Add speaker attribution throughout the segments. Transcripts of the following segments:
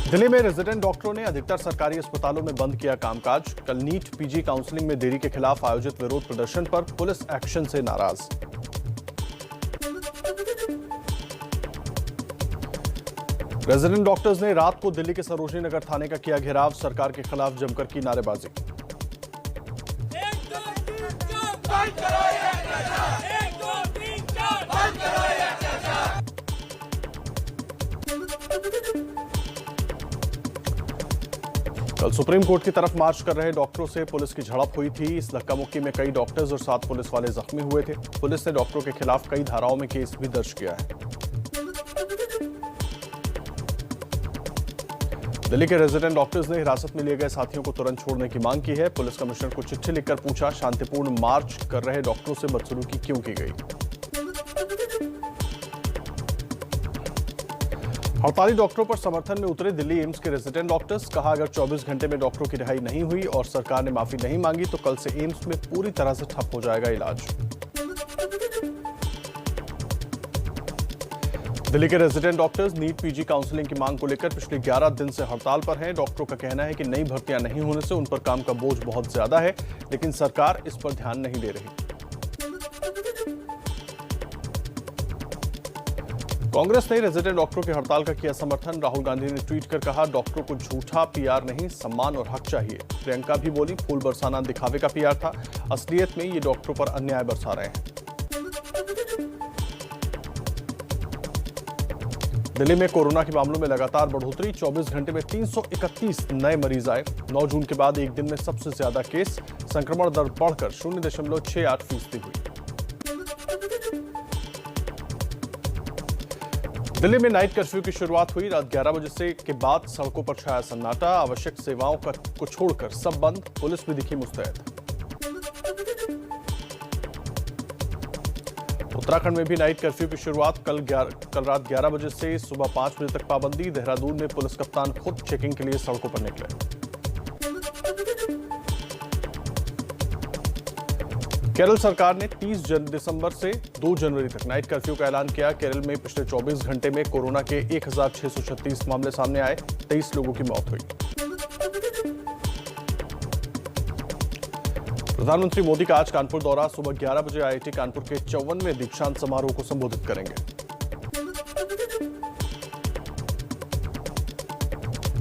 Speaker 1: दिल्ली में रेजिडेंट डॉक्टरों ने अधिकतर सरकारी अस्पतालों में बंद किया कामकाज। कल नीट पीजी काउंसलिंग में देरी के खिलाफ आयोजित विरोध प्रदर्शन पर पुलिस एक्शन से नाराज। रेजिडेंट डॉक्टर्स ने रात को दिल्ली के सरोजनी नगर थाने का किया घेराव। सरकार के खिलाफ जमकर की नारेबाजी। कल सुप्रीम कोर्ट की तरफ मार्च कर रहे डॉक्टरों से पुलिस की झड़प हुई थी। इस धक्का मुक्की में कई डॉक्टर्स और 7 पुलिस वाले जख्मी हुए थे। पुलिस ने डॉक्टरों के खिलाफ कई धाराओं में केस भी दर्ज किया है। दिल्ली के रेजिडेंट डॉक्टर्स ने हिरासत में लिए गए साथियों को तुरंत छोड़ने की मांग की है। पुलिस कमिश्नर को चिट्ठी लिखकर पूछा, शांतिपूर्ण मार्च कर रहे डॉक्टरों से बदसलूकी क्यों की गई। हड़ताली डॉक्टरों पर समर्थन में उतरे दिल्ली एम्स के रेजिडेंट डॉक्टर्स। कहा, अगर 24 घंटे में डॉक्टरों की रिहाई नहीं हुई और सरकार ने माफी नहीं मांगी तो कल से एम्स में पूरी तरह से ठप हो जाएगा इलाज। दिल्ली के resident doctors NEET PG counselling की मांग को लेकर पिछले 11 दिन से हड़ताल पर हैं। डॉक्टरों का कहना है कि नई भर्तियां नहीं होने से उन पर काम का बोझ बहुत ज्यादा है, लेकिन सरकार इस पर ध्यान नहीं दे रही। कांग्रेस ने रेजिडेंट डॉक्टरों की हड़ताल का किया समर्थन। राहुल गांधी ने ट्वीट कर कहा, डॉक्टरों को झूठा पीआर नहीं, सम्मान और हक चाहिए। प्रियंका भी बोली, फूल बरसाना दिखावे का पीआर था, असलियत में ये डॉक्टरों पर अन्याय बरसा रहे हैं। दिल्ली में कोरोना के मामलों में लगातार बढ़ोतरी। 24 घंटे में 331 नए मरीज आए। 9 जून के बाद एक दिन में सबसे ज्यादा केस। संक्रमण दर बढ़कर 0.68% हुई। दिल्ली में नाइट कर्फ्यू की शुरुआत हुई। रात 11 बजे से के बाद सड़कों पर छाया सन्नाटा। आवश्यक सेवाओं को छोड़कर सब बंद। पुलिस भी दिखी मुस्तैद। उत्तराखंड में भी नाइट कर्फ्यू की शुरुआत। कल रात 11 बजे से सुबह 5 बजे तक पाबंदी। देहरादून में पुलिस कप्तान खुद चेकिंग के लिए सड़कों पर निकले। केरल सरकार ने 30 दिसंबर से 2 जनवरी तक नाइट कर्फ्यू का ऐलान किया। केरल में पिछले 24 घंटे में कोरोना के 1636 मामले सामने आए। 23 लोगों की मौत हुई। प्रधानमंत्री मोदी का आज कानपुर दौरा। सुबह 11 बजे आईआईटी कानपुर के 54वें दीक्षांत समारोह को संबोधित करेंगे।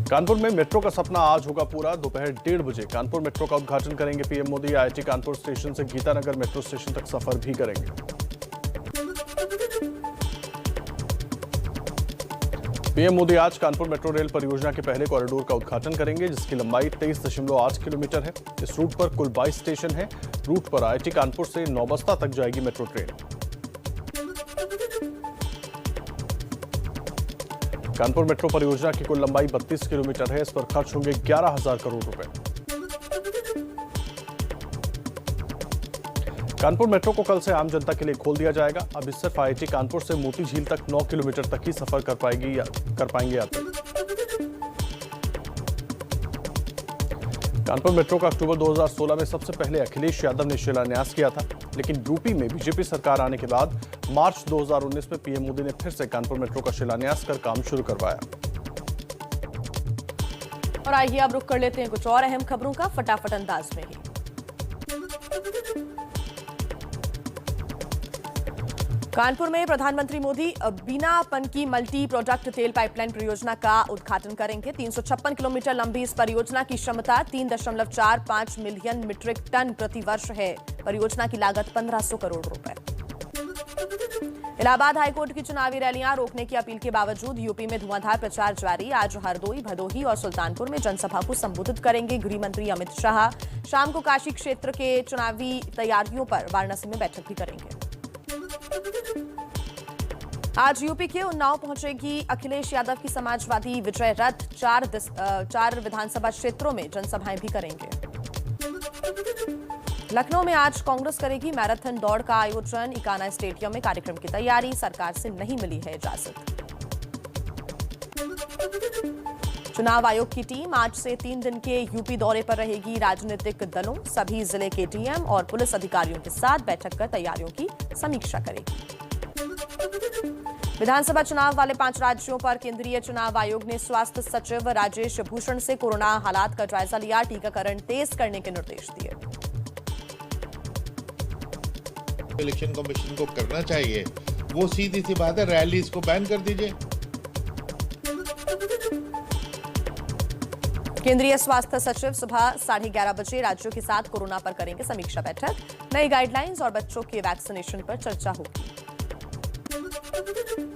Speaker 1: कानपुर में मेट्रो का सपना आज होगा पूरा। दोपहर 1:30 बजे कानपुर मेट्रो का उद्घाटन करेंगे PM Modi. IIT Kanpur station से गीतानगर मेट्रो स्टेशन तक सफर भी करेंगे। पीएम मोदी आज कानपुर मेट्रो रेल परियोजना के पहले कॉरिडोर का उद्घाटन करेंगे, जिसकी लंबाई 23.8 किलोमीटर है। इस रूट पर कुल 22 स्टेशन है। रूट पर आईआईटी कानपुर से नौबस्ता तक जाएगी मेट्रो ट्रेन। कानपुर मेट्रो परियोजना की कुल लंबाई 32 किलोमीटर है। इस पर खर्च होंगे 11,000 करोड़ रुपए। कानपुर मेट्रो को कल से आम जनता के लिए खोल दिया जाएगा। अब इस सिर्फ आईआईटी कानपुर से मोती झील तक 9 किलोमीटर तक ही सफर कर पाएंगे यात्री। कानपुर मेट्रो का अक्टूबर 2016 में सबसे पहले अखिलेश यादव ने शिलान्यास किया था, लेकिन यूपी में बीजेपी सरकार आने के बाद मार्च 2019 में पीएम मोदी ने फिर से कानपुर मेट्रो का शिलान्यास कर काम शुरू करवाया।
Speaker 2: और आइए अब रुक कर लेते हैं कुछ और अहम खबरों का फटाफट अंदाज में ही। कानपुर में प्रधानमंत्री मोदी बीना पनकी मल्टी प्रोडक्ट तेल पाइपलाइन परियोजना का उद्घाटन करेंगे। 356 किलोमीटर लंबी इस परियोजना की क्षमता 3.45 मिलियन मीट्रिक टन प्रति वर्ष है। परियोजना की लागत 1500 करोड़ रुपए। इलाहाबाद हाईकोर्ट की चुनावी रैलियां रोकने की अपील के बावजूद यूपी में धुआंधार प्रचार जारी। आज हरदोई, भदोही और सुल्तानपुर में जनसभा को संबोधित करेंगे गृह मंत्री अमित शाह। शाम को काशी क्षेत्र के चुनावी तैयारियों पर वाराणसी में बैठक भी करेंगे। आज यूपी के उन्नाव पहुंचेगी अखिलेश यादव की समाजवादी विजय रथ। 4 विधानसभा क्षेत्रों में जनसभाएं भी करेंगे। लखनऊ में आज कांग्रेस करेगी मैराथन दौड़ का आयोजन। इकाना स्टेडियम में कार्यक्रम की तैयारी। सरकार से नहीं मिली है इजाजत। चुनाव आयोग की टीम आज से 3 दिन के यूपी दौरे पर रहेगी। राजनीतिक दलों, सभी जिले के डीएम और पुलिस अधिकारियों के साथ बैठक कर तैयारियों की समीक्षा करेगी। विधानसभा चुनाव वाले 5 राज्यों पर केंद्रीय चुनाव आयोग ने स्वास्थ्य सचिव राजेश भूषण से कोरोना हालात का जायजा लिया, टीकाकरण तेज करने के निर्देश दिए।
Speaker 3: इलेक्शन कमीशन को करना चाहिए, वो सीधी सी बात है, रैलीज को बैन कर दीजिए।
Speaker 2: केंद्रीय स्वास्थ्य सचिव सुबह 11:30 बजे राज्यों के साथ कोरोना पर करेंगे समीक्षा बैठक, नई गाइडलाइंस और बच्चों के वैक्सीनेशन पर चर्चा होगी।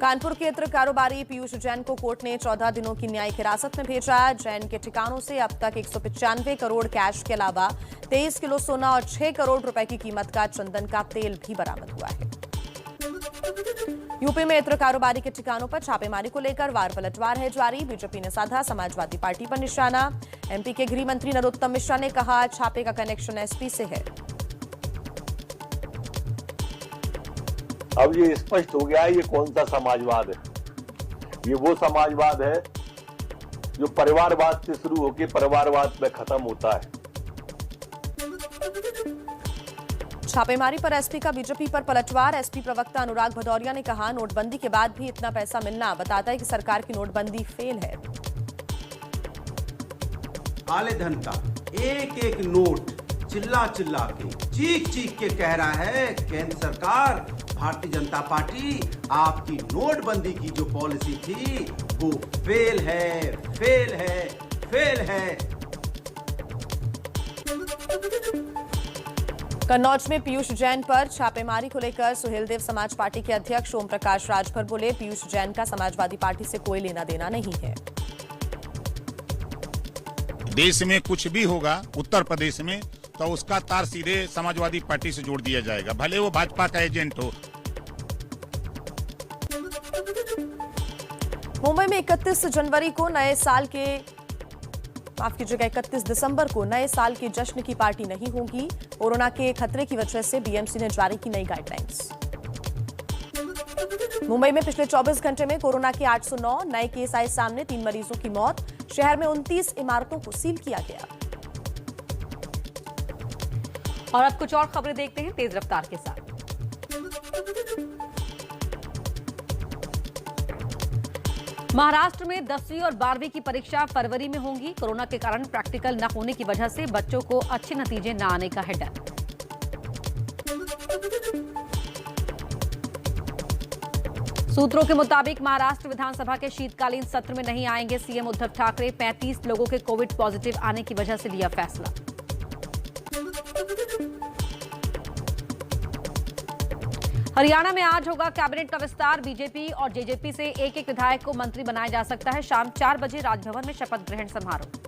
Speaker 2: कानपुर के इत्र कारोबारी पीयूष जैन को कोर्ट ने 14 दिनों की न्यायिक हिरासत में भेजा। जैन के ठिकानों से अब तक 195 करोड़ कैश के अलावा 23 किलो सोना और 6 करोड़ रुपए की कीमत का चंदन का तेल भी बरामद हुआ है। यूपी में इत्र कारोबारी के ठिकानों पर छापेमारी को लेकर वार पलटवार है जारी। बीजेपी ने साधा समाजवादी पार्टी पर निशाना। एमपी के गृह मंत्री नरोत्तम मिश्रा ने कहा, छापे का कनेक्शन एसपी से है।
Speaker 4: अब ये स्पष्ट हो गया है ये कौन सा समाजवाद है। ये वो समाजवाद है जो परिवारवाद से शुरू होकर परिवारवाद में खत्म होता है।
Speaker 2: छापेमारी पर एसपी का बीजेपी पर पलटवार। एसपी प्रवक्ता अनुराग भदौरिया ने कहा, नोटबंदी के बाद भी इतना पैसा मिलना बताता है कि सरकार की नोटबंदी फेल है।
Speaker 5: काले धन का एक एक नोट चिल्ला चिल्ला के चीख चीख के कह रहा है केंद्र सरकार, भारतीय जनता पार्टी, आपकी नोटबंदी की जो पॉलिसी थी वो फेल है, फेल है, फेल है।
Speaker 2: कन्नौज में पीयूष जैन पर छापेमारी को लेकर सुहेलदेव समाज पार्टी के अध्यक्ष ओम प्रकाश राजभर बोले, पीयूष जैन का समाजवादी पार्टी से कोई लेना देना नहीं है।
Speaker 6: देश में कुछ भी होगा उत्तर प्रदेश में तो उसका तार सीधे समाजवादी पार्टी से जोड़ दिया जाएगा, भले वो भाजपा का एजेंट हो।
Speaker 2: मुंबई में 31 जनवरी को नए साल के 31 दिसंबर को नए साल के जश्न की पार्टी नहीं होगी। कोरोना के खतरे की वजह से बीएमसी ने जारी की नई गाइडलाइंस। मुंबई में पिछले 24 घंटे में कोरोना के 809 नए केस आए सामने, 3 मरीजों की मौत। शहर में 29 इमारतों को सील किया गया।
Speaker 7: और अब कुछ और खबरें देखते हैं तेज रफ्तार के साथ। महाराष्ट्र में 10वीं और 12वीं की परीक्षा फरवरी में होंगी। कोरोना के कारण प्रैक्टिकल न होने की वजह से बच्चों को अच्छे नतीजे न आने का है डर। सूत्रों के मुताबिक महाराष्ट्र विधानसभा के शीतकालीन सत्र में नहीं आएंगे सीएम उद्धव ठाकरे। 35 लोगों के कोविड पॉजिटिव आने की वजह से लिया फैसला। हरियाणा में आज होगा कैबिनेट का विस्तार। बीजेपी और जेजेपी से एक एक विधायक को मंत्री बनाया जा सकता है। शाम 4 बजे राजभवन में शपथ ग्रहण समारोह।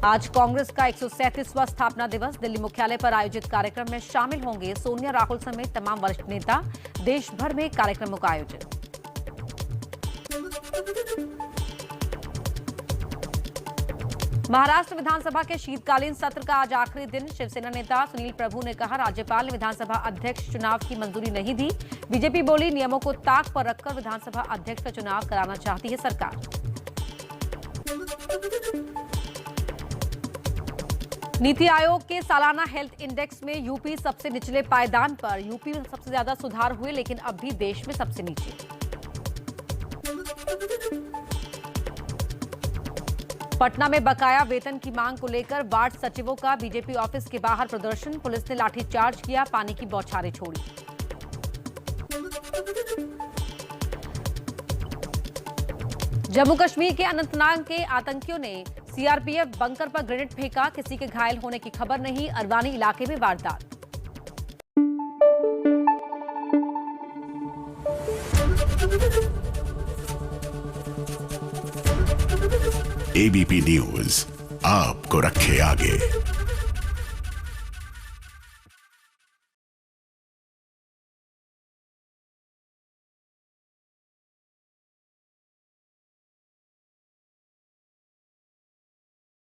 Speaker 7: आज कांग्रेस का 137वां स्थापना दिवस। दिल्ली मुख्यालय पर आयोजित कार्यक्रम में शामिल होंगे सोनिया, राहुल समेत तमाम वरिष्ठ नेता। देश भर में कार्यक्रमों का आयोजन। महाराष्ट्र विधानसभा के शीतकालीन सत्र का आज आखिरी दिन। शिवसेना नेता सुनील प्रभु ने कहा, राज्यपाल ने विधानसभा अध्यक्ष चुनाव की मंजूरी नहीं दी। बीजेपी बोली, नियमों को ताक पर रखकर विधानसभा अध्यक्ष का चुनाव कराना चाहती है सरकार। नीति आयोग के सालाना हेल्थ इंडेक्स में यूपी सबसे निचले पायदान पर। यूपी में सबसे ज्यादा सुधार हुए लेकिन अब भी देश में सबसे नीचे। पटना में बकाया वेतन की मांग को लेकर वार्ड सचिवों का बीजेपी ऑफिस के बाहर प्रदर्शन। पुलिस ने लाठीचार्ज किया, पानी की बौछारें छोड़ी। जम्मू कश्मीर के अनंतनाग के आतंकियों ने सीआरपीएफ बंकर पर ग्रेनेड फेंका। किसी के घायल होने की खबर नहीं। अरवानी इलाके में वारदात।
Speaker 8: एबीपी न्यूज आपको रखे आगे।